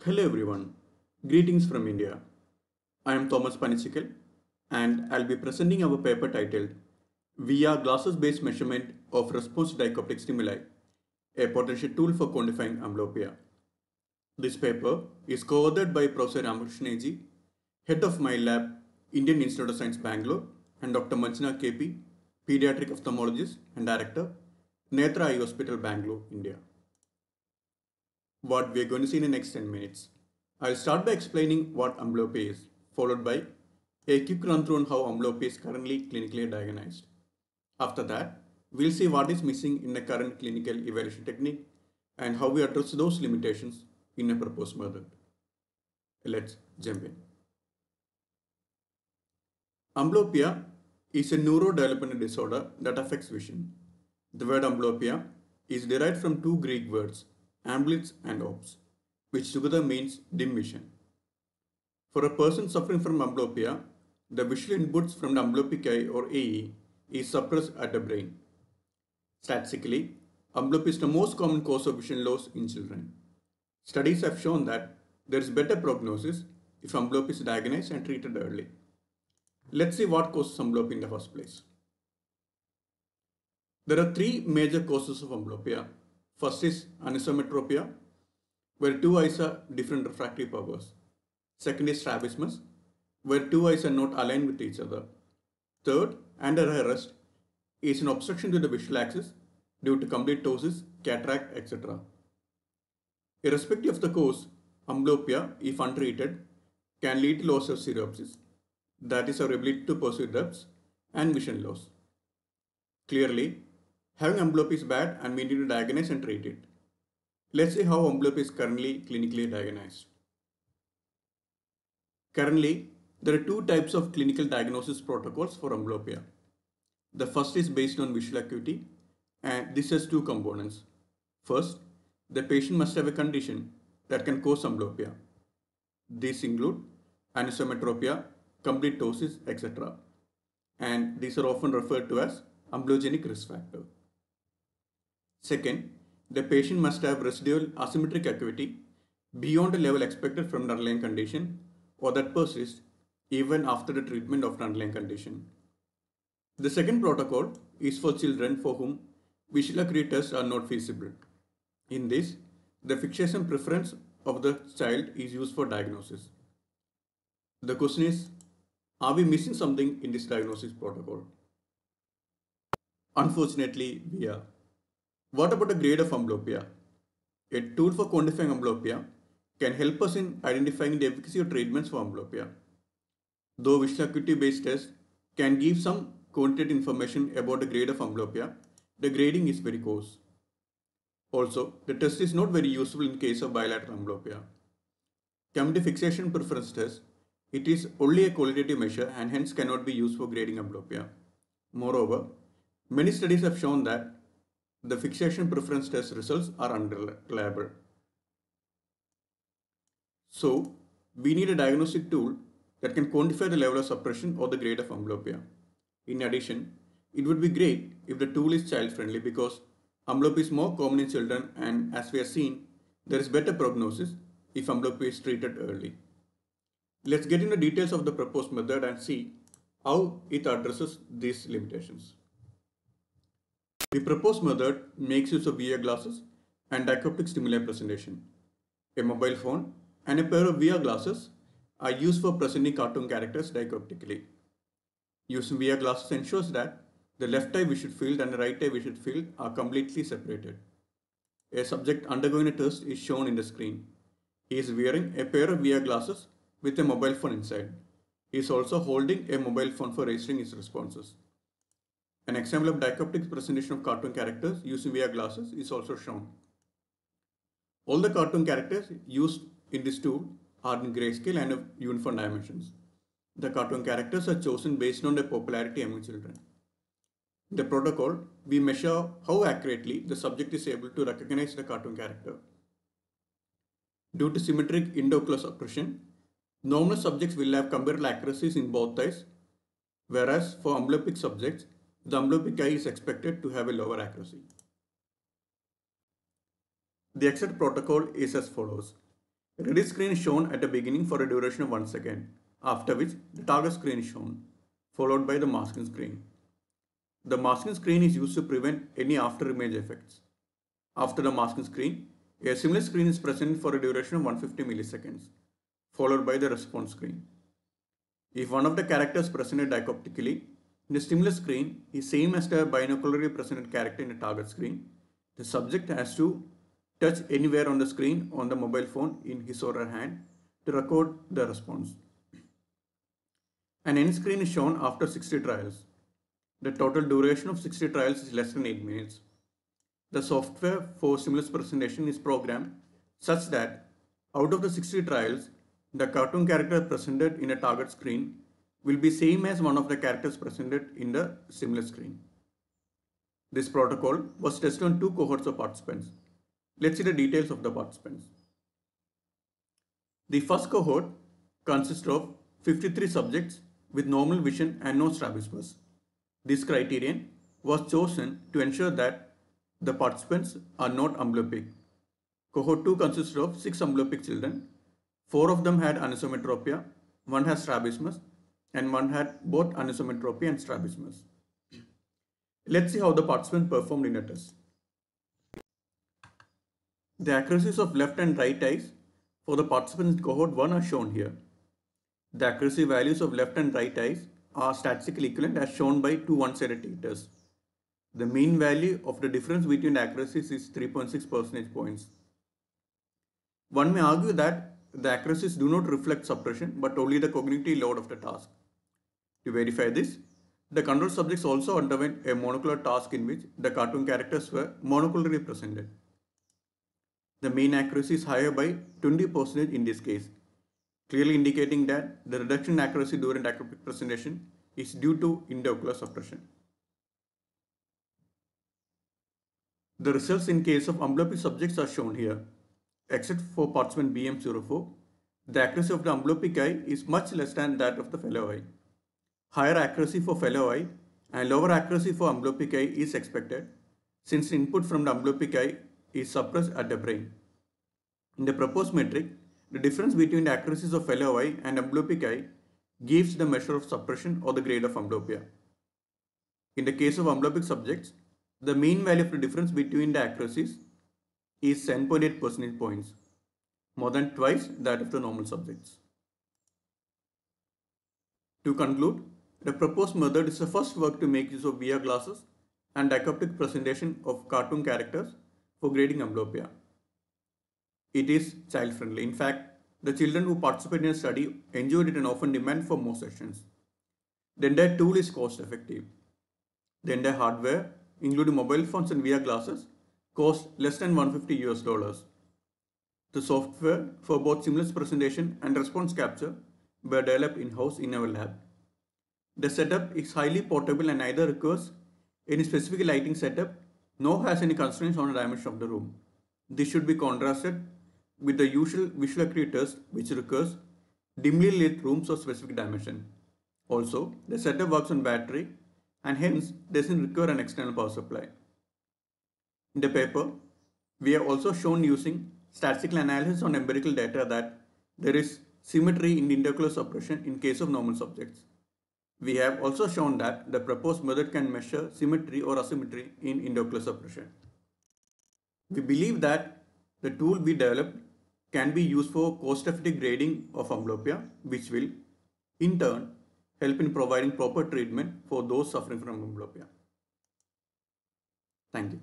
Hello everyone, greetings from India. I am Thomas Panichikal and I'll be presenting our paper titled via Glasses-Based Measurement of Response to Dichoptic Stimuli, a Potential Tool for Quantifying Amblyopia. This paper is co-authored by Professor Ramakrishnan, Head of my lab, Indian Institute of Science, Bangalore, and Dr. Manjana KP, Pediatric Ophthalmologist and Director, Netra Eye Hospital, Bangalore, India. What we are going to see in the next 10 minutes. I'll start by explaining what amblyopia is, followed by a quick run through on how amblyopia is currently clinically diagnosed. After that, we'll see what is missing in the current clinical evaluation technique and how we address those limitations in a proposed method. Let's jump in. Amblyopia is a neurodevelopmental disorder that affects vision. The word amblyopia is derived from two Greek words, amblyx and ops, which together means dim vision. For a person suffering from amblyopia, the visual inputs from the amblyopic eye or AE is suppressed at the brain. Statistically, amblyopia is the most common cause of vision loss in children. Studies have shown that there is better prognosis if amblyopia is diagnosed and treated early. Let's see what causes amblyopia in the first place. There are three major causes of amblyopia. First is anisometropia, where two eyes are different refractive powers. Second is strabismus, where two eyes are not aligned with each other. Third, under arrest, is an obstruction to the visual axis due to complete ptosis, cataract, etc. Irrespective of the cause, amblyopia, if untreated, can lead to loss of stereopsis, that is our ability to perceive depths, and vision loss. Clearly, having amblyopia is bad and we need to diagnose and treat it. Let's see how amblyopia is currently clinically diagnosed. Currently, there are two types of clinical diagnosis protocols for amblyopia. The first is based on visual acuity and this has two components. First, the patient must have a condition that can cause amblyopia. These include anisometropia, complete ptosis, etc. And these are often referred to as amblyogenic risk factor. Second, the patient must have residual asymmetric acuity beyond the level expected from the underlying condition or that persists even after the treatment of the underlying condition. The second protocol is for children for whom visual acuity tests are not feasible. In this, the fixation preference of the child is used for diagnosis. The question is, are we missing something in this diagnosis protocol? Unfortunately, we are. What about the grade of amblyopia? A tool for quantifying amblyopia can help us in identifying the efficacy of treatments for amblyopia. Though visual acuity based tests can give some quantitative information about the grade of amblyopia, the grading is very coarse. Also, the test is not very useful in case of bilateral amblyopia. Coming to fixation preference test, it is only a qualitative measure and hence cannot be used for grading amblyopia. Moreover, many studies have shown that the fixation preference test results are unreliable. So, we need a diagnostic tool that can quantify the level of suppression or the grade of amblyopia. In addition, it would be great if the tool is child friendly because amblyopia is more common in children and as we have seen, there is better prognosis if amblyopia is treated early. Let's get into details of the proposed method and see how it addresses these limitations. The proposed method makes use of VR glasses and dichoptic stimuli presentation. A mobile phone and a pair of VR glasses are used for presenting cartoon characters dichoptically. Using VR glasses ensures that the left eye visual field and the right eye visual field are completely separated. A subject undergoing a test is shown in the screen. He is wearing a pair of VR glasses with a mobile phone inside. He is also holding a mobile phone for registering his responses. An example of dichoptic presentation of cartoon characters using VR glasses is also shown. All the cartoon characters used in this tool are in grayscale and of uniform dimensions. The cartoon characters are chosen based on their popularity among children. In the protocol, we measure how accurately the subject is able to recognize the cartoon character. Due to symmetric endocular suppression, normal subjects will have comparable accuracies in both eyes, whereas for amblyopic subjects, the amblyopic eye is expected to have a lower accuracy. The exact protocol is as follows. Ready screen is shown at the beginning for a duration of 1 second, after which the target screen is shown, followed by the masking screen. The masking screen is used to prevent any after image effects. After the masking screen, a similar screen is present for a duration of 150 milliseconds, followed by the response screen. If one of the characters presented dichoptically, the stimulus screen is same as the binocularly presented character in the target screen. The subject has to touch anywhere on the screen on the mobile phone in his or her hand to record the response. An end screen is shown after 60 trials. The total duration of 60 trials is less than 8 minutes. The software for stimulus presentation is programmed such that out of the 60 trials, the cartoon character presented in a target screen will be same as one of the characters presented in the stimulus screen. This protocol was tested on 2 cohorts of participants. Let's see the details of the participants. The first cohort consists of 53 subjects with normal vision and no strabismus. This criterion was chosen to ensure that the participants are not amblyopia. Cohort 2 consists of 6 amblyopia children. 4 of them had anisometropia, 1 has strabismus, and 1 had both anisometropia and strabismus. Let's see how the participants performed in a test. The accuracies of left and right eyes for the participants in cohort 1 are shown here. The accuracy values of left and right eyes are statistically equivalent as shown by two one-sided titers. The mean value of the difference between the accuracies is 3.6 percentage points. One may argue that the accuracies do not reflect suppression but only the cognitive load of the task. To verify this, the control subjects also underwent a monocular task in which the cartoon characters were monocularly presented. The mean accuracy is higher by 20% in this case, clearly indicating that the reduction in accuracy during dichotomic presentation is due to intraocular suppression. The results in case of amblyopic subjects are shown here. Except for participant BM04, the accuracy of the amblyopic eye is much less than that of the fellow eye. Higher accuracy for fellow eye and lower accuracy for amblyopic eye is expected since input from the amblyopic eye is suppressed at the brain. In the proposed metric, the difference between the accuracies of fellow eye and amblyopic eye gives the measure of suppression or the grade of amblyopia. In the case of amblyopic subjects, the mean value of the difference between the accuracies is 10.8 percentage points, more than twice that of the normal subjects. To conclude, the proposed method is the first work to make use of VR glasses and dichoptic presentation of cartoon characters for grading amblyopia. It is child-friendly. In fact, the children who participate in the study enjoyed it and often demand for more sessions. The entire tool is cost-effective. The entire hardware, including mobile phones and VR glasses, cost less than $150. The software for both seamless presentation and response capture were developed in-house in our lab. The setup is highly portable and neither requires any specific lighting setup nor has any constraints on the dimension of the room. This should be contrasted with the usual visual acuity test which requires dimly lit rooms of specific dimension. Also, the setup works on battery and hence doesn't require an external power supply. In the paper, we have also shown using statistical analysis on empirical data that there is symmetry in intraocular suppression in case of normal subjects. We have also shown that the proposed method can measure symmetry or asymmetry in intraocular suppression. We believe that the tool we developed can be used for cost-effective grading of amblyopia, which will, in turn, help in providing proper treatment for those suffering from amblyopia. Thank you.